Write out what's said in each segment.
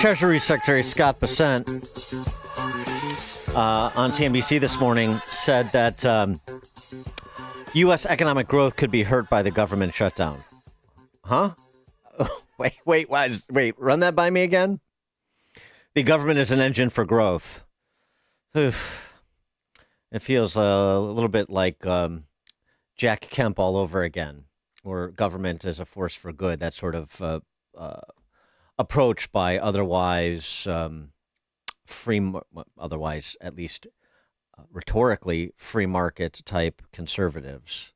Treasury Secretary Scott Bessent on CNBC this morning said that U.S. economic growth could be hurt by the government shutdown. Huh? Wait, run that by me again? The government is an engine for growth. Oof. It feels a little bit like Jack Kemp all over again, or government as a force for good, that sort of approach by otherwise otherwise at least rhetorically free market type conservatives.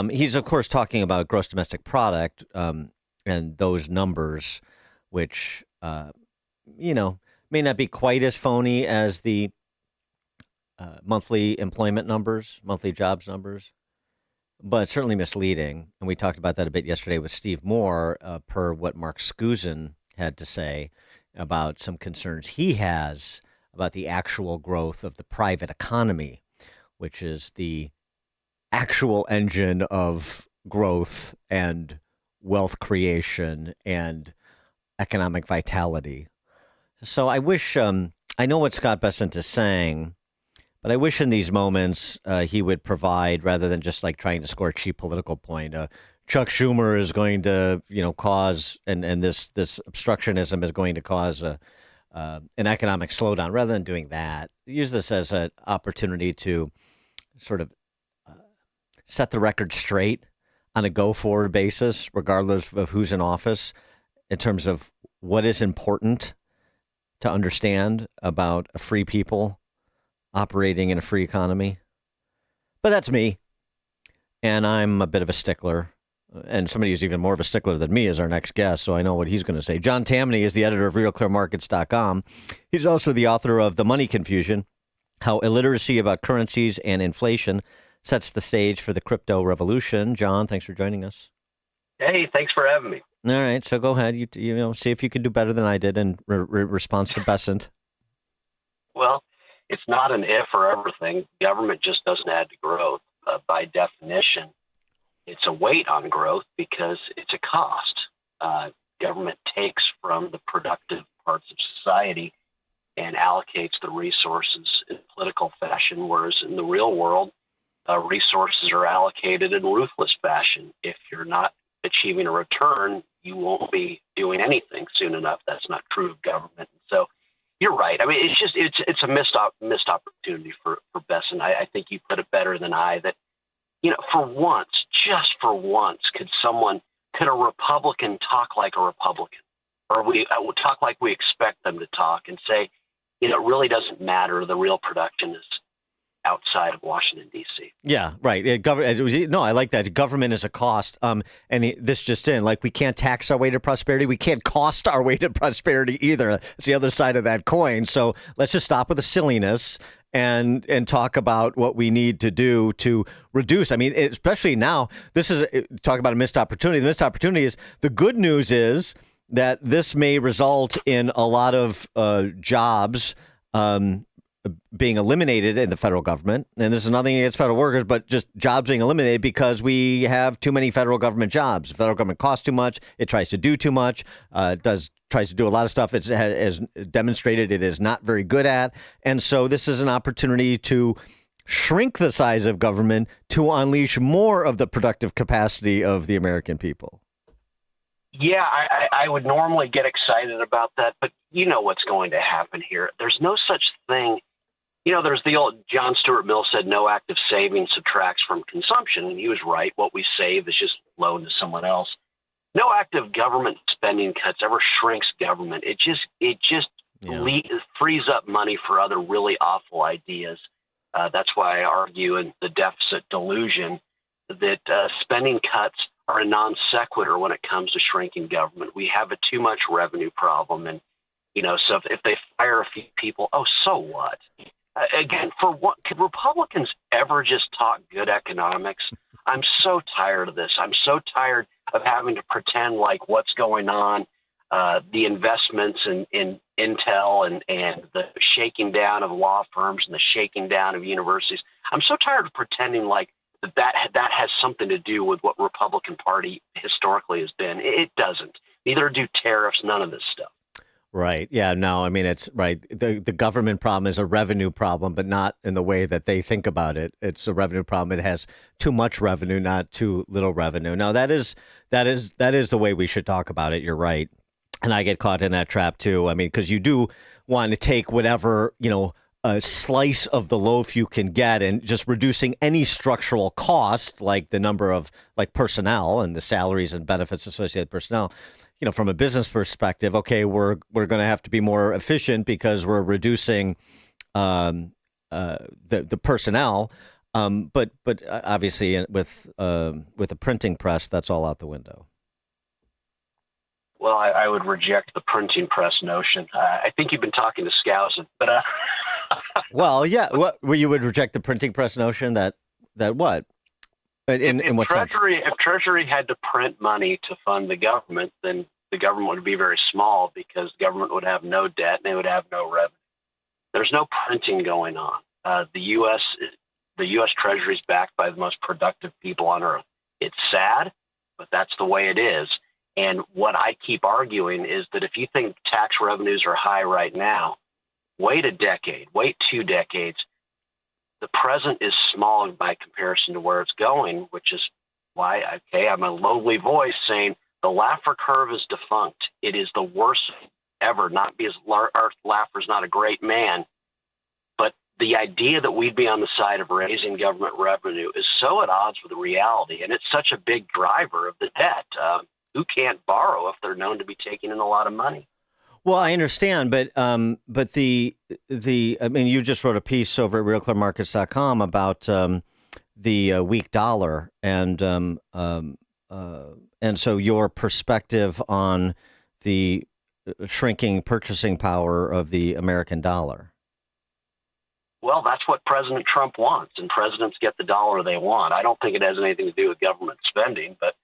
He's of course talking about gross domestic product and those numbers, which may not be quite as phony as the monthly employment numbers, monthly jobs numbers, but certainly misleading. And we talked about that a bit yesterday with Steve Moore, per what Mark Skusin had to say about some concerns he has about the actual growth of the private economy, which is the actual engine of growth and wealth creation and economic vitality. So I wish, I know what Scott Bessent is saying, but I wish in these moments he would provide, rather than just like trying to score a cheap political point, Chuck Schumer is going to, cause, and this obstructionism is going to cause an economic slowdown. Rather than doing that, use this as an opportunity to sort of set the record straight on a go-forward basis, regardless of who's in office, in terms of what is important to understand about a free people operating in a free economy. But that's me, and I'm a bit of a stickler. And somebody who's even more of a stickler than me is our next guest, so I know what he's going to say. John Tamny is the editor of RealClearMarkets.com. He's also the author of The Money Confusion, How Illiteracy About Currencies and Inflation Sets the Stage for the Crypto Revolution. John, thanks for joining us. Hey, thanks for having me. All right, so go ahead. See if you can do better than I did in response to Bessent. Well, it's not an if or ever thing. Government just doesn't add to growth. By definition, it's a weight on growth because it's a cost. Government takes from the productive parts of society and allocates the resources in political fashion, whereas in the real world, resources are allocated in ruthless fashion. If you're not achieving a return, you won't be doing anything soon enough. That's not true of government. So you're right. I mean, it's a missed opportunity for Bessent. I think you put it better than I, that, for once, just for once, could a Republican talk like a Republican, or we talk like we expect them to talk, and say, it really doesn't matter. The real production is outside of Washington, D.C. Yeah, right. I like that. Government is a cost. This just in, like, we can't tax our way to prosperity. We can't cost our way to prosperity either. It's the other side of that coin. So let's just stop with the silliness and talk about what we need to do to reduce. I mean, especially now, talk about a missed opportunity. The missed opportunity is, the good news is that this may result in a lot of jobs being eliminated in the federal government. And this is nothing against federal workers, but just jobs being eliminated because we have too many federal government jobs. The federal government costs too much. It tries to do too much. Tries to do a lot of stuff it has demonstrated it is not very good at. And so this is an opportunity to shrink the size of government to unleash more of the productive capacity of the American people. Yeah, I would normally get excited about that, but you know what's going to happen here. There's no such thing. There's the old John Stuart Mill said, no act of saving subtracts from consumption. And he was right. What we save is just loaned to someone else. No act of government spending cuts ever shrinks government. It just frees up money for other really awful ideas. That's why I argue in the deficit delusion that spending cuts are a non sequitur when it comes to shrinking government. We have a too much revenue problem. And, so if they fire a few people, so what? Again, for what, could Republicans ever just talk good economics? I'm so tired of this. I'm so tired of having to pretend like what's going on, the investments in Intel and the shaking down of law firms and the shaking down of universities. I'm so tired of pretending like that has something to do with what Republican Party historically has been. It doesn't. Neither do tariffs, none of this stuff. Right. Yeah. No, I mean, it's right. The government problem is a revenue problem, but not in the way that they think about it. It's a revenue problem. It has too much revenue, not too little revenue. No, that is the way we should talk about it. You're right. And I get caught in that trap too. I mean, because you do want to take whatever, a slice of the loaf you can get and just reducing any structural cost, like the number of like personnel and the salaries and benefits associated with personnel. From a business perspective, okay, we're going to have to be more efficient because we're reducing the personnel. But obviously with a printing press, that's all out the window. Well, I would reject the printing press notion. I think you've been talking to Skousen, but Well, yeah. What well, you would reject the printing press notion that what in what sense? If Treasury had to print money to fund the government, then the government would be very small because the government would have no debt and they would have no revenue. There's no printing going on. The U.S. Treasury is backed by the most productive people on earth. It's sad, but that's the way it is. And what I keep arguing is that if you think tax revenues are high right now, wait a decade, wait 2 decades. The present is small by comparison to where it's going, which is why, okay, I'm a lowly voice saying the Laffer curve is defunct. It is the worst ever, not because Art Laffer's not a great man, but the idea that we'd be on the side of raising government revenue is so at odds with reality, and it's such a big driver of the debt. Who can't borrow if they're known to be taking in a lot of money? Well, I understand, but the I mean, you just wrote a piece over at realclearmarkets.com about the weak dollar and so your perspective on the shrinking purchasing power of the American dollar. Well, that's what President Trump wants, and presidents get the dollar they want. I don't think it has anything to do with government spending, but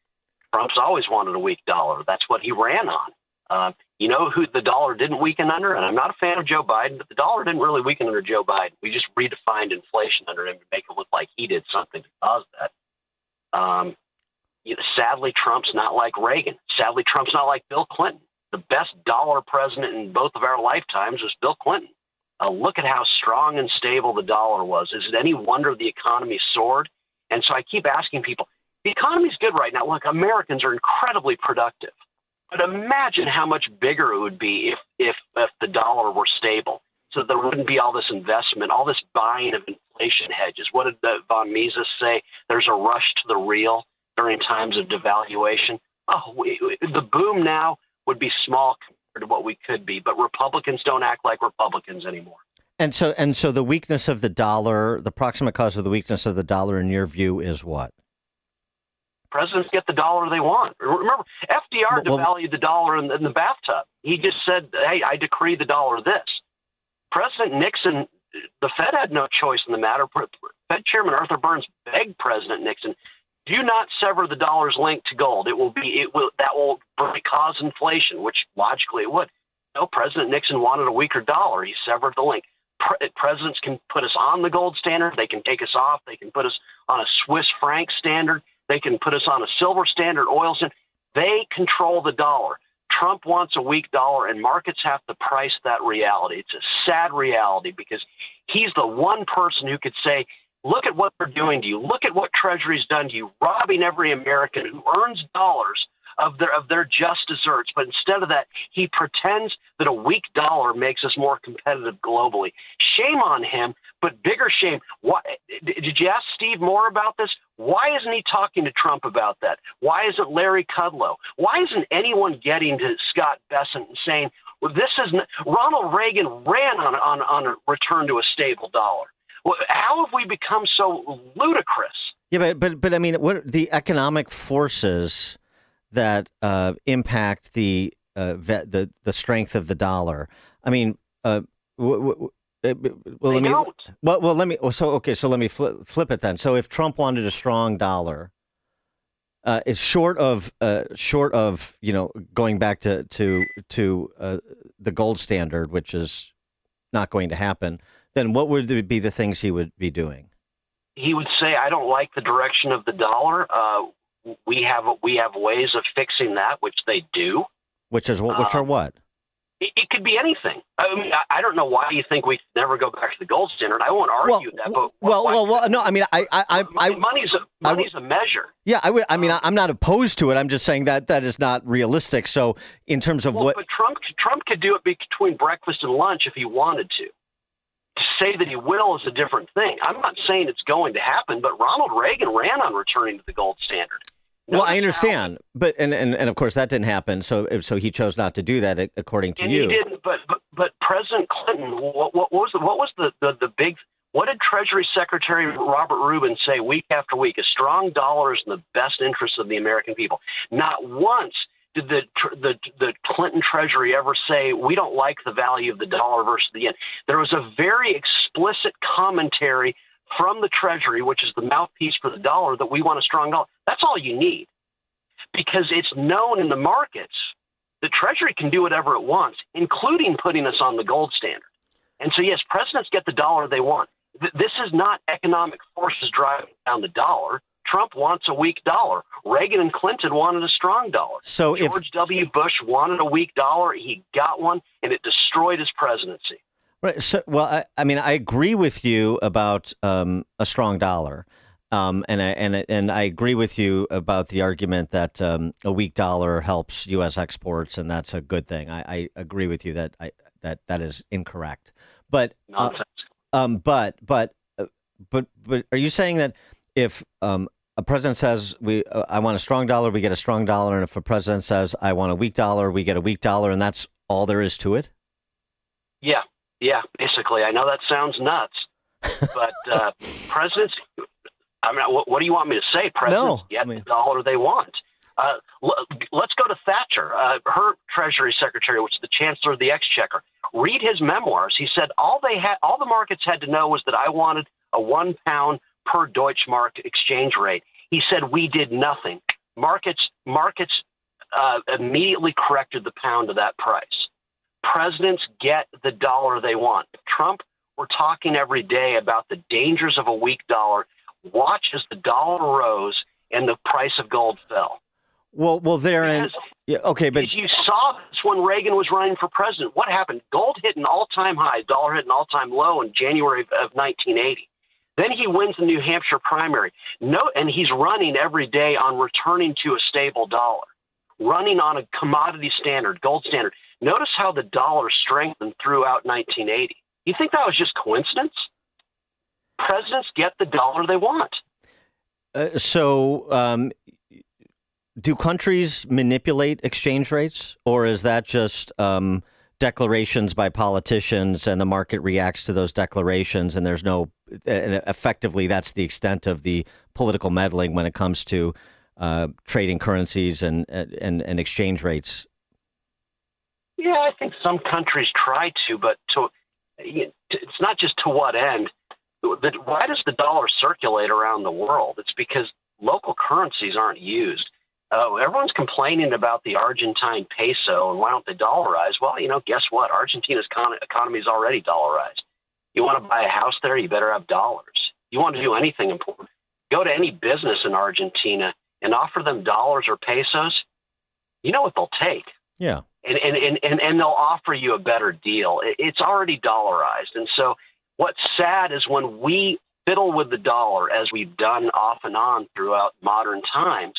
Trump's always wanted a weak dollar. That's what he ran on. You know who the dollar didn't weaken under? And I'm not a fan of Joe Biden, but the dollar didn't really weaken under Joe Biden. We just redefined inflation under him to make it look like he did something to cause that. Sadly, Trump's not like Reagan. Sadly, Trump's not like Bill Clinton. The best dollar president in both of our lifetimes was Bill Clinton. Look at how strong and stable the dollar was. Is it any wonder the economy soared? And so I keep asking people, the economy's good right now. Look, Americans are incredibly productive. But imagine how much bigger it would be if the dollar were stable. So there wouldn't be all this investment, all this buying of inflation hedges. What did von Mises say? There's a rush to the real during times of devaluation. The boom now would be small compared to what we could be. But Republicans don't act like Republicans anymore. And so the weakness of the dollar, the proximate cause of the weakness of the dollar, in your view, is what? Presidents get the dollar they want. Remember, FDR devalued the dollar in the bathtub. He just said, hey, I decree the dollar this. President Nixon, the Fed had no choice in the matter. Fed Chairman Arthur Burns begged President Nixon, do not sever the dollar's link to gold. That will cause inflation, which logically it would. No, President Nixon wanted a weaker dollar. He severed the link. Presidents can put us on the gold standard. They can take us off. They can put us on a Swiss franc standard. They can put us on a silver standard, oil standard. They control the dollar. Trump wants a weak dollar, and markets have to price that reality. It's a sad reality because he's the one person who could say, look at what they're doing to you. Look at what Treasury's done to you, robbing every American who earns dollars of their just desserts. But instead of that, he pretends that a weak dollar makes us more competitive globally. Shame on him, but bigger shame. Why, did you ask Steve Moore about this? Why isn't he talking to Trump about that? Why isn't Larry Kudlow? Why isn't anyone getting to Scott Bessent and saying, well, this is Ronald Reagan ran on a return to a stable dollar? Well, how have we become so ludicrous? Yeah, but I mean, what the economic forces that impact the strength of the dollar? I mean, let me. Don't. Well, let me. So okay, so let me flip it then. So if Trump wanted a strong dollar, it's short of going back to the gold standard, which is not going to happen. Then what would be the things he would be doing? He would say, "I don't like the direction of the dollar. We have ways of fixing that," which they do. Which are what? It could be anything. I mean, I don't know why you think we never go back to the gold standard. I won't argue that, but no. I mean, money's a measure. Yeah, I would. I mean, I'm not opposed to it. I'm just saying that that is not realistic. So, in terms of but Trump could do it between breakfast and lunch if he wanted to. To say that he will is a different thing. I'm not saying it's going to happen, but Ronald Reagan ran on returning to the gold standard. Well, I understand, but and of course that didn't happen. So he chose not to do that, according to you. He didn't. But President Clinton, what was the big? What did Treasury Secretary Robert Rubin say week after week? A strong dollar is in the best interest of the American people. Not once did the Clinton Treasury ever say we don't like the value of the dollar versus the yen. There was a very explicit commentary from the Treasury, which is the mouthpiece for the dollar, that we want a strong dollar. That's all you need, because it's known in the markets the Treasury can do whatever it wants, including putting us on the gold standard. And so, yes, presidents get the dollar they want. This is not economic forces driving down the dollar. Trump wants a weak dollar. Reagan and Clinton wanted a strong dollar. So George W. Bush wanted a weak dollar. He got one, and it destroyed his presidency. Right. So, well, I mean, I agree with you about a strong dollar, and I agree with you about the argument that a weak dollar helps U.S. exports, and that's a good thing. I agree with you that that is incorrect. But nonsense. But are you saying that if a president says I want a strong dollar, we get a strong dollar, and if a president says I want a weak dollar, we get a weak dollar, and that's all there is to it? Yeah. Yeah, basically. I know that sounds nuts, but presidents, I mean, what do you want me to say? Presidents get the dollar they want. Let's go to Thatcher, her Treasury Secretary, which is the Chancellor of the Exchequer. Read his memoirs. He said all the markets had to know was that I wanted a £1 per Deutschmark exchange rate. He said we did nothing. Markets immediately corrected the pound to that price. Presidents get the dollar they want. Trump, we're talking every day about the dangers of a weak dollar. Watch as the dollar rose and the price of gold fell. Well, okay, but you saw this when Reagan was running for president. What happened? Gold hit an all-time high, dollar hit an all-time low in January of 1980. Then he wins the New Hampshire primary. And he's running every day on returning to a stable dollar, running on a commodity standard, gold standard. Notice how the dollar strengthened throughout 1980. You think that was just coincidence? Presidents get the dollar they want. Do countries manipulate exchange rates, or is that just declarations by politicians and the market reacts to those declarations, and there's no effectively that's the extent of the political meddling when it comes to trading currencies and exchange rates? Yeah, I think some countries try to, but it's not just to what end. Why does the dollar circulate around the world? It's because local currencies aren't used. Everyone's complaining about the Argentine peso and why don't they dollarize? Well, guess what? Argentina's economy is already dollarized. You want to buy a house there, you better have dollars. You want to do anything important, go to any business in Argentina and offer them dollars or pesos. You know what they'll take. Yeah. And they'll offer you a better deal. It's already dollarized. And so what's sad is when we fiddle with the dollar, as we've done off and on throughout modern times,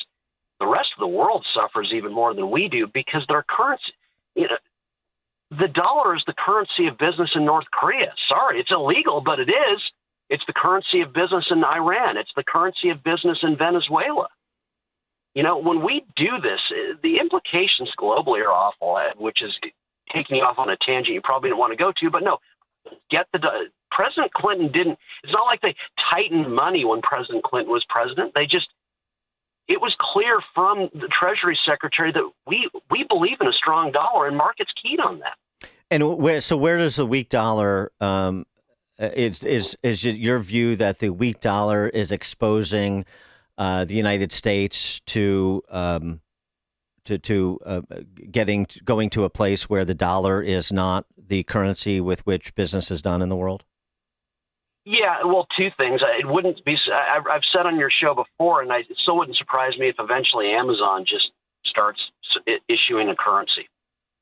the rest of the world suffers even more than we do because their currency, the dollar is the currency of business in North Korea. Sorry, it's illegal, but it is. It's the currency of business in Iran. It's the currency of business in Venezuela. When we do this, the implications globally are awful, which is taking you off on a tangent you probably didn't want to go to. But no, President Clinton didn't. It's not like they tightened money when President Clinton was president. It was clear from the Treasury Secretary that we believe in a strong dollar, and markets keyed on that. And where does the weak dollar? Is it your view that the weak dollar is exposing the United States to going to a place where the dollar is not the currency with which business is done in the world? Yeah, well, two things. It wouldn't be. I've said on your show before, and it still wouldn't surprise me if eventually Amazon just starts issuing a currency.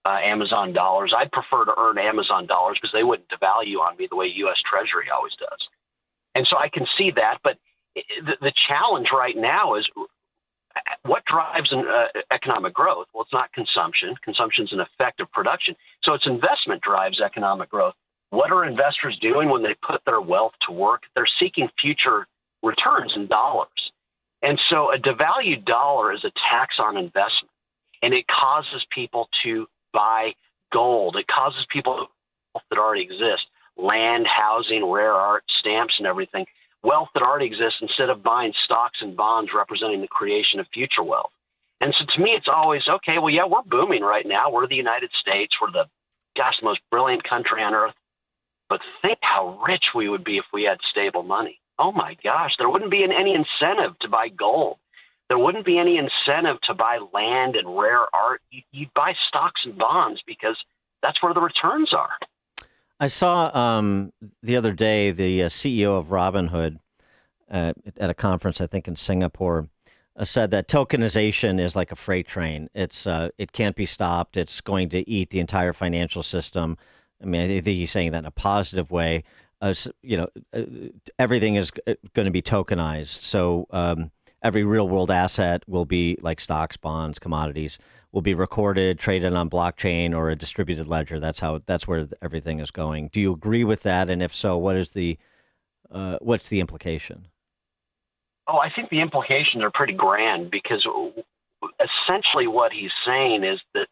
Amazon dollars. I'd prefer to earn Amazon dollars because they wouldn't devalue on me the way U.S. Treasury always does. And so I can see that. But the challenge right now is what drives economic growth? Well, it's not consumption. Consumption is an effect of production. So it's investment drives economic growth. What are investors doing when they put their wealth to work? They're seeking future returns in dollars. And so a devalued dollar is a tax on investment, and it causes people to buy gold. It causes people that already exist, land, housing, rare art, stamps, and everything, wealth that already exists, instead of buying stocks and bonds representing the creation of future wealth. And so to me, it's always, okay, well, yeah, we're booming right now. We're the United States. We're the, most brilliant country on earth. But think how rich we would be if we had stable money. Oh, my gosh, there wouldn't be any incentive to buy gold. There wouldn't be any incentive to buy land and rare art. You'd buy stocks and bonds because that's where the returns are. I saw the other day the CEO of Robinhood at a conference, I think in Singapore, said that tokenization is like a freight train. It can't be stopped. It's going to eat the entire financial system. I mean, I think he's saying that in a positive way. Everything is going to be tokenized. So every real world asset will be like stocks, bonds, commodities will be recorded, traded on blockchain or a distributed ledger. That's where everything is going. Do you agree with that? And if so, what's the implication? Oh, I think the implications are pretty grand, because essentially what he's saying is that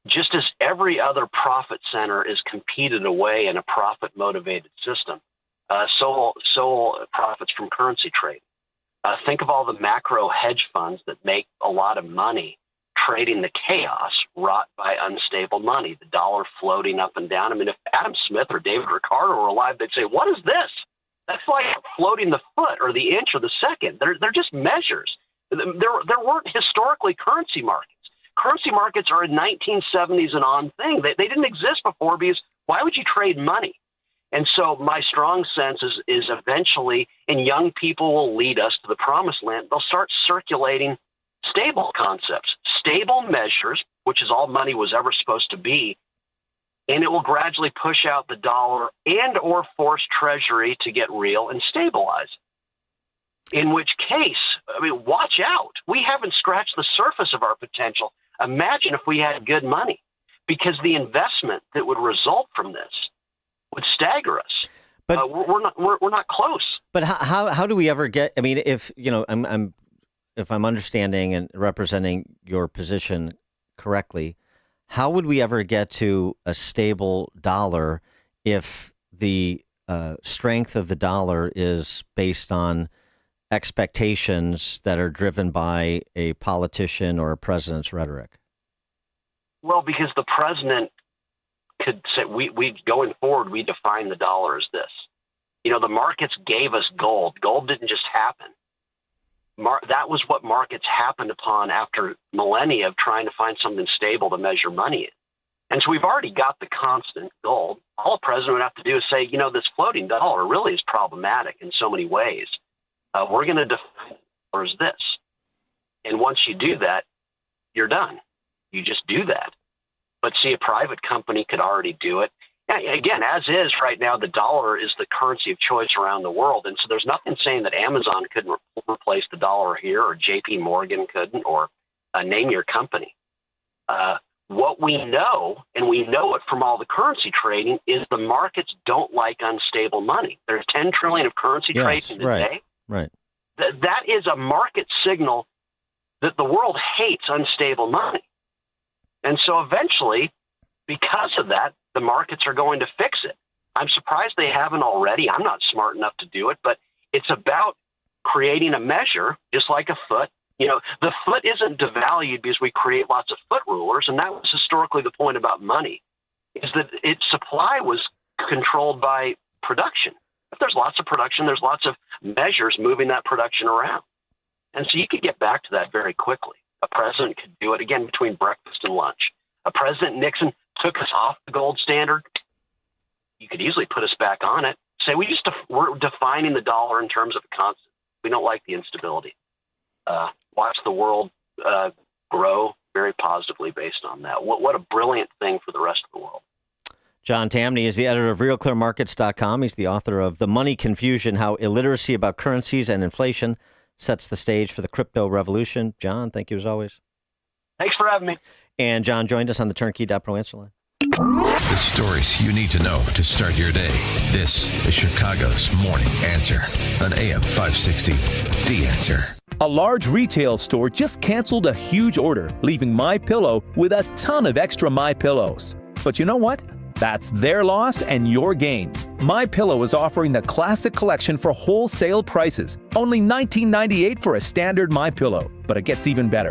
just as every other profit center is competed away in a profit-motivated system, so profits from currency trade. Think of all the macro hedge funds that make a lot of money trading the chaos wrought by unstable money, the dollar floating up and down. I mean, if Adam Smith or David Ricardo were alive, they'd say, what is this? That's like floating the foot or the inch or the second. They're just measures. There weren't historically currency markets. Currency markets are a 1970s and on thing. They didn't exist before, because why would you trade money? And so my strong sense is eventually, and young people will lead us to the promised land, they'll start circulating stable concepts, stable measures, which is all money was ever supposed to be, and it will gradually push out the dollar and or force Treasury to get real and stabilize. In which case, I mean, watch out. We haven't scratched the surface of our potential. Imagine if we had good money, because the investment that would result from this would stagger us. But we're not close. But how do we ever get? I mean, if if I'm understanding and representing your position correctly, how would we ever get to a stable dollar if the strength of the dollar is based on expectations that are driven by a politician or a president's rhetoric? Well, because the president could say, we going forward, we define the dollar as this. The markets gave us gold. Gold didn't just happen. That was what markets happened upon after millennia of trying to find something stable to measure money in. And so we've already got the constant gold. All a president would have to do is say, this floating dollar really is problematic in so many ways. We're going to define it as this. And once you do that, you're done. You just do that. But see, a private company could already do it. Again, as is right now, the dollar is the currency of choice around the world. And so there's nothing saying that Amazon couldn't replace the dollar here, or JP Morgan couldn't, or name your company. What we know, and we know it from all the currency trading, is the markets don't like unstable money. There's $10 trillion of currency trading today. Right. That is a market signal that the world hates unstable money. And so eventually, because of that, the markets are going to fix it. I'm surprised they haven't already. I'm not smart enough to do it, but it's about creating a measure, just like a foot. The foot isn't devalued because we create lots of foot rulers, and that was historically the point about money, is that its supply was controlled by production. If there's lots of production, there's lots of measures moving that production around. And so you could get back to that very quickly. A president could do it, again, between breakfast and lunch. A President Nixon took us off the gold standard. You could easily put us back on it. Say, we're defining the dollar in terms of a constant. We don't like the instability. Watch the world grow very positively based on that. What a brilliant thing for the rest of the world. John Tamny is the editor of RealClearMarkets.com. He's the author of The Money Confusion, How Illiteracy About Currencies and Inflation Sets the Stage for the Crypto Revolution. John, thank you as always. Thanks for having me. And John joined us on the Turnkey.pro answer line. The stories you need to know to start your day. This is Chicago's Morning Answer on AM 560. The Answer. A large retail store just canceled a huge order, leaving MyPillow with a ton of extra MyPillows. But you know what? That's their loss and your gain. MyPillow is offering the Classic Collection for wholesale prices. Only $19.98 for a standard MyPillow. But it gets even better.